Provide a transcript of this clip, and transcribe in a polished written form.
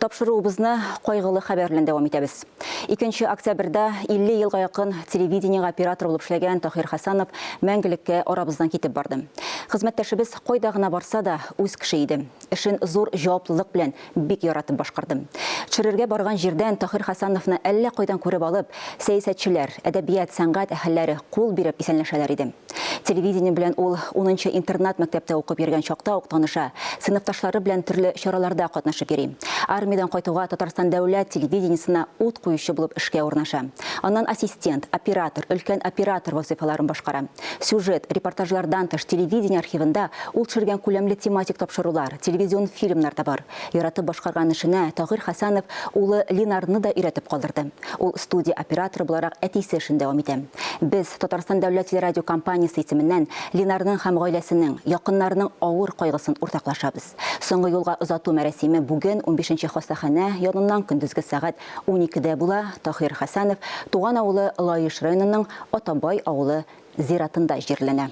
Тапшыруыбызны кайгылы хәбәрләр дәвам итәбез. 2 октябрьдә 50 елга якын телевидение оператор булып эшләгән Тахир Хәсәнов мәңгелеккә арабыздан китеп барды. Хезмәттәшебез кайда гына барса да үз кеше иде. Эшен зур җаваплылык белән бик яратып башкарды. Төшерергә барган җирдән Тахир Хәсәновны әллә кайдан күреп алып, сәясәтчеләр, әдәбият, сәнгать әһелләре кул биреп исәнләшәләр иде. Телевидение белән ул 10-нчы интернат мәктәптә укып йөргән чакта ук таныша, сыйныфташлары белән төрле чараларда катнашып йөри. Армиядан кайтуга Татарстан дәүләт телевидениесына ут куючы булып эшкә урнаша. Аннан ассистент, оператор, өлкән оператор вазифаларын башкара. Сюжет, репортажлардан тыш телевидение архивында ул төшергән күләмле тематик тапшырулар, телевизион фильмнар да бар. Яратып башкарган эшенә Тахир Хәсәнов улы Ленарны да өйрәтеп калдырды. Ул студия операторы буларак әтисе эшен дәвам итә. Без Татарстан дәүләт телерадиокомпаниясе исеменнән Ленарның һәм гаиләсенең, якыннарының авыр кайгысын уртаклашабыз. Соңгы юлга озату мәрәсиме бүген 15-нче хастаханә яныннан көндезге сәгать 12-дә була. Тахир Хәсәнов туган авылы Лаеш районының Атабай авылы зиратында җирләнә.